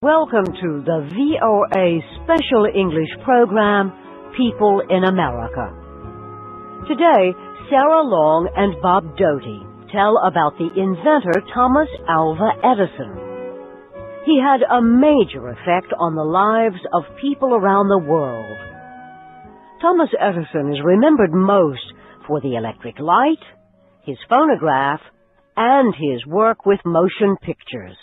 Welcome to the VOA Special English program, People in America. Today, Sarah Long and Bob Doty tell about the inventor Thomas Alva Edison. He had a major effect on the lives of people around the world. Thomas Edison is remembered most for the electric light, his phonograph, and his work with motion pictures.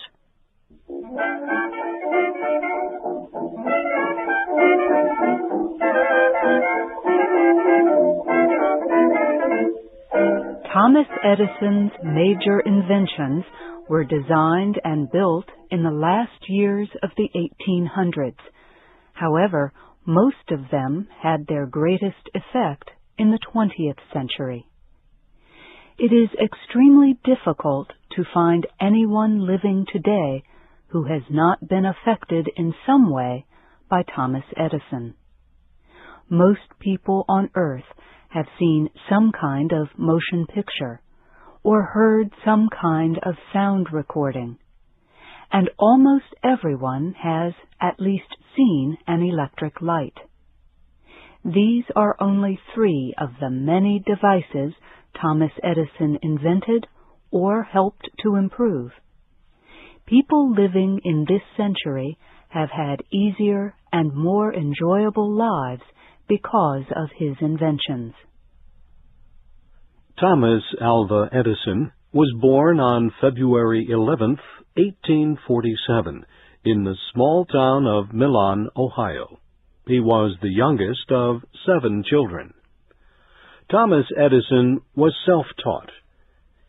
Thomas Edison's major inventions were designed and built in the last years of the 1800s. However, most of them had their greatest effect in the 20th century. It is extremely difficult to find anyone living today who has not been affected in some way by Thomas Edison. Most people on Earth have seen some kind of motion picture or heard some kind of sound recording, and almost everyone has at least seen an electric light. These are only 3 of the many devices Thomas Edison invented or helped to improve. People living in this century have had easier and more enjoyable lives because of his inventions. Thomas Alva Edison was born on February 11, 1847, in the small town of Milan, Ohio. He was the youngest of 7 children. Thomas Edison was self-taught.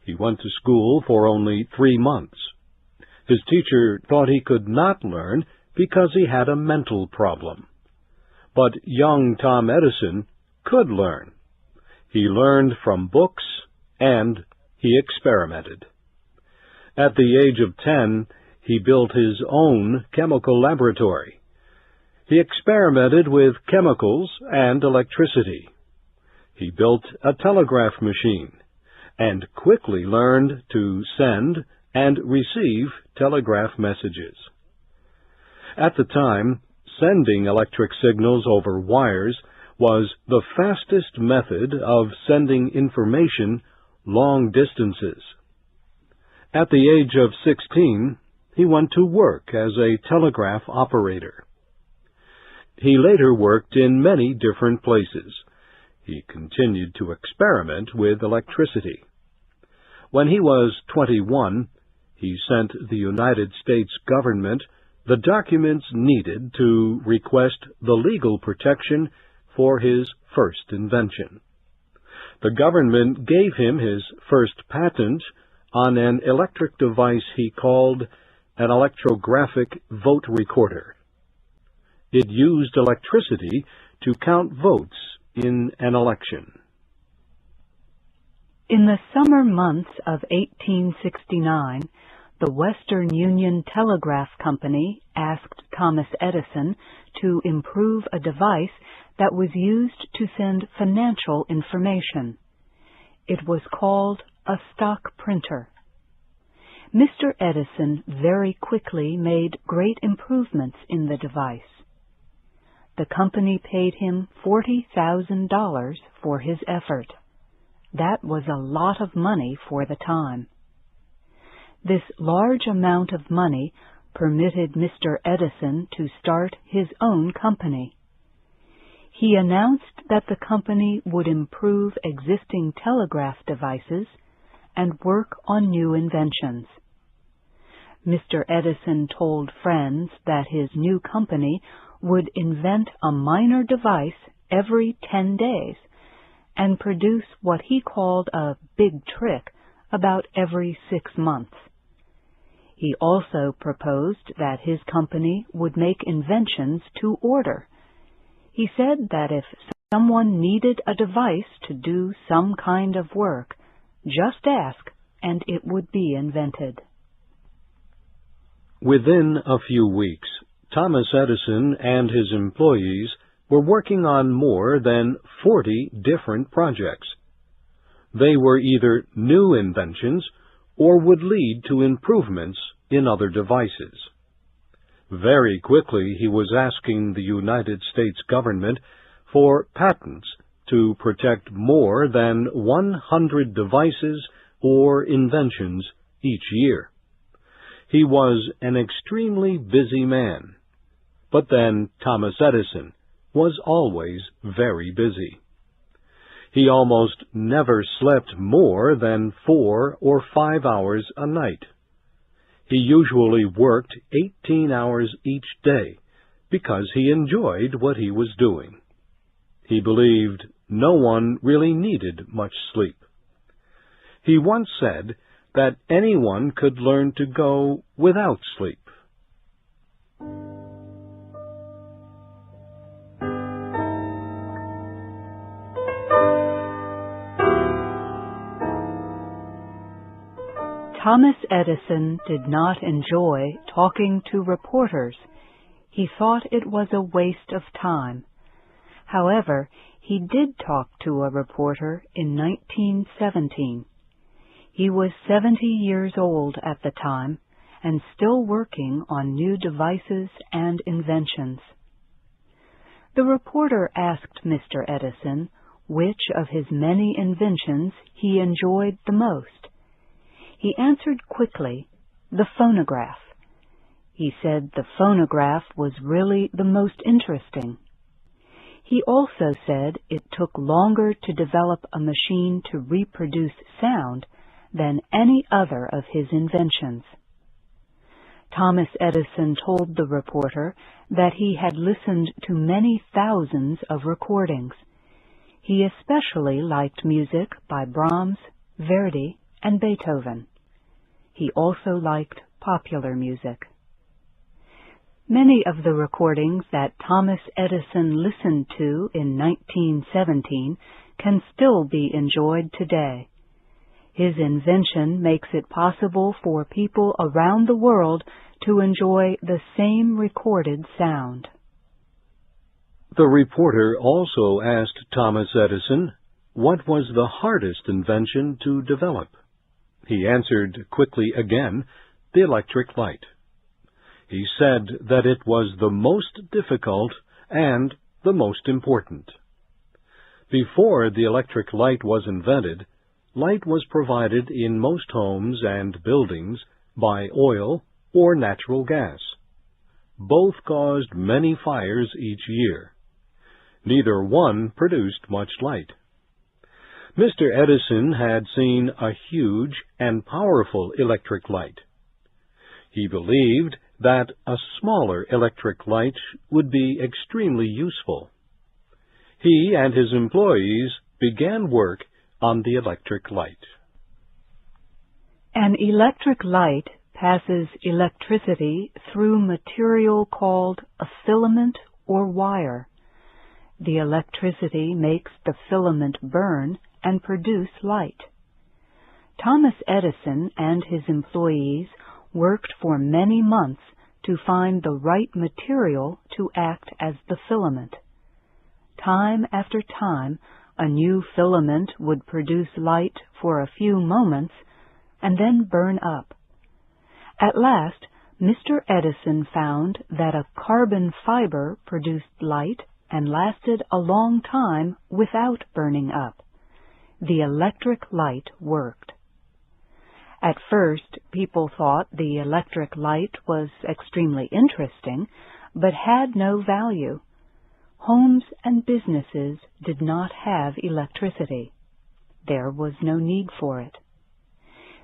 He went to school for only 3 months. His teacher thought he could not learn because he had a mental problem. But young Tom Edison could learn. He learned from books, and he experimented. At the age of 10, he built his own chemical laboratory. He experimented with chemicals and electricity. He built a telegraph machine, and quickly learned to send and receive telegraph messages. At the time, sending electric signals over wires was the fastest method of sending information long distances. At the age of 16, he went to work as a telegraph operator. He later worked in many different places. He continued to experiment with electricity. When he was 21, he sent the United States government the documents needed to request the legal protection for his first invention. The government gave him his first patent on an electric device he called an electrographic vote recorder. It used electricity to count votes in an election. In the summer months of 1869, the Western Union Telegraph Company asked Thomas Edison to improve a device that was used to send financial information. It was called a stock printer. Mr. Edison very quickly made great improvements in the device. The company paid him $40,000 for his effort. That was a lot of money for the time. This large amount of money permitted Mr. Edison to start his own company. He announced that the company would improve existing telegraph devices and work on new inventions. Mr. Edison told friends that his new company would invent a minor device every 10 days and produce what he called a big trick about every 6 months. He also proposed that his company would make inventions to order. He said that if someone needed a device to do some kind of work, just ask and it would be invented. Within a few weeks, Thomas Edison and his employees were working on more than 40 different projects. They were either new inventions or would lead to improvements in other devices. Very quickly he was asking the United States government for patents to protect more than 100 devices or inventions each year. He was an extremely busy man. But then Thomas Edison was always very busy. He almost never slept more than 4 or 5 hours a night. He usually worked 18 hours each day because he enjoyed what he was doing. He believed no one really needed much sleep. He once said that anyone could learn to go without sleep. Thomas Edison did not enjoy talking to reporters. He thought it was a waste of time. However, he did talk to a reporter in 1917. He was 70 years old at the time and still working on new devices and inventions. The reporter asked Mr. Edison which of his many inventions he enjoyed the most. He answered quickly, the phonograph. He said the phonograph was really the most interesting. He also said it took longer to develop a machine to reproduce sound than any other of his inventions. Thomas Edison told the reporter that he had listened to many thousands of recordings. He especially liked music by Brahms, Verdi, and Beethoven. He also liked popular music. Many of the recordings that Thomas Edison listened to in 1917 can still be enjoyed today. His invention makes it possible for people around the world to enjoy the same recorded sound. The reporter also asked Thomas Edison what was the hardest invention to develop. He answered quickly again, the electric light. He said that it was the most difficult and the most important. Before the electric light was invented, light was provided in most homes and buildings by oil or natural gas. Both caused many fires each year. Neither one produced much light. Mr. Edison had seen a huge and powerful electric light. He believed that a smaller electric light would be extremely useful. He and his employees began work on the electric light. An electric light passes electricity through material called a filament or wire. The electricity makes the filament burn and produce light. Thomas Edison and his employees worked for many months to find the right material to act as the filament. Time after time, a new filament would produce light for a few moments and then burn up. At last, Mr. Edison found that a carbon fiber produced light and lasted a long time without burning up. The electric light worked. At first, people thought the electric light was extremely interesting, but had no value. Homes and businesses did not have electricity. There was no need for it.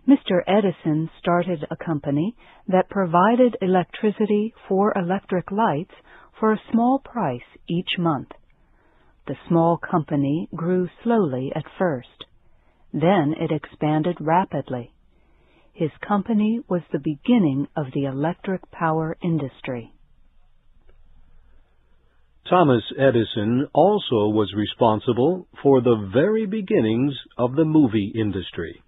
Mr. Edison started a company that provided electricity for electric lights for a small price each month. The small company grew slowly at first. Then it expanded rapidly. His company was the beginning of the electric power industry. Thomas Edison also was responsible for the very beginnings of the movie industry.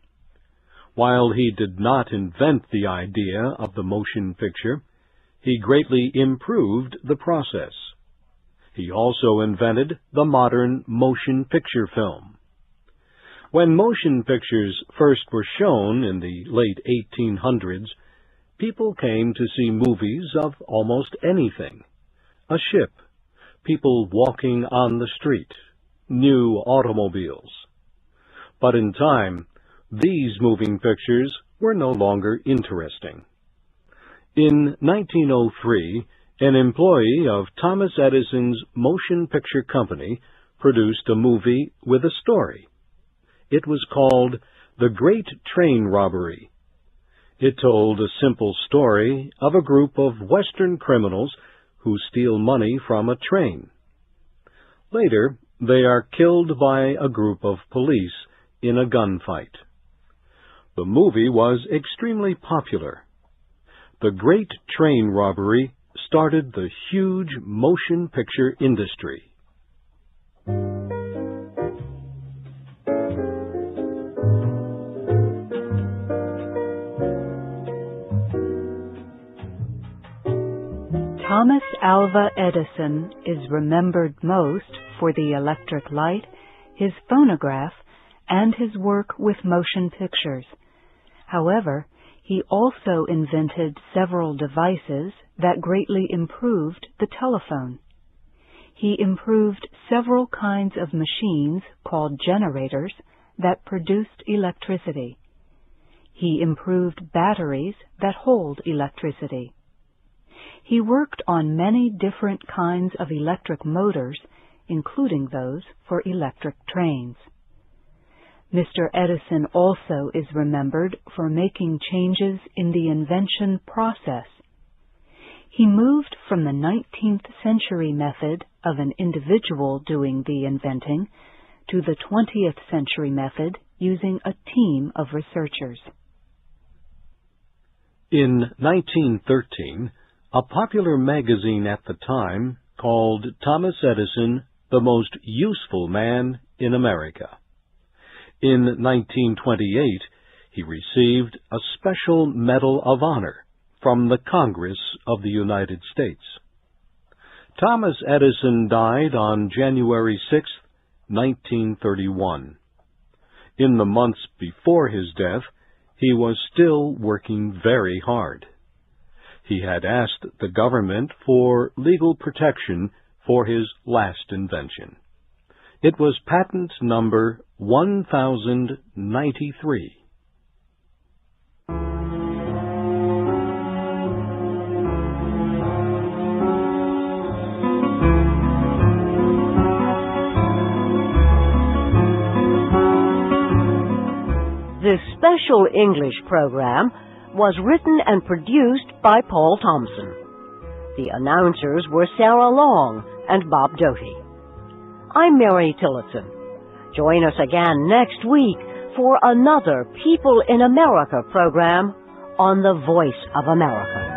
While he did not invent the idea of the motion picture, he greatly improved the process. He also invented the modern motion picture film. When motion pictures first were shown in the late 1800s, people came to see movies of almost anything. A ship, people walking on the street, new automobiles. But in time, these moving pictures were no longer interesting. In 1903, an employee of Thomas Edison's motion picture company produced a movie with a story. It was called The Great Train Robbery. It told a simple story of a group of Western criminals who steal money from a train. Later, they are killed by a group of police in a gunfight. The movie was extremely popular. The Great Train Robbery started the huge motion picture industry. Thomas Alva Edison is remembered most for the electric light, his phonograph, and his work with motion pictures. However, he also invented several devices that greatly improved the telephone. He improved several kinds of machines called generators that produced electricity. He improved batteries that hold electricity. He worked on many different kinds of electric motors, including those for electric trains. Mr. Edison also is remembered for making changes in the invention process. He moved from the 19th century method of an individual doing the inventing to the 20th century method using a team of researchers. In 1913, a popular magazine at the time called Thomas Edison the most useful man in America. In 1928, he received a special Medal of Honor from the Congress of the United States. Thomas Edison died on January 6, 1931. In the months before his death, he was still working very hard. He had asked the government for legal protection for his last invention. It was patent number 1093. This special English program was written and produced by Paul Thompson. The announcers were Sarah Long and Bob Doty. I'm Mary Tillotson. Join us again next week for another People in America program on the Voice of America.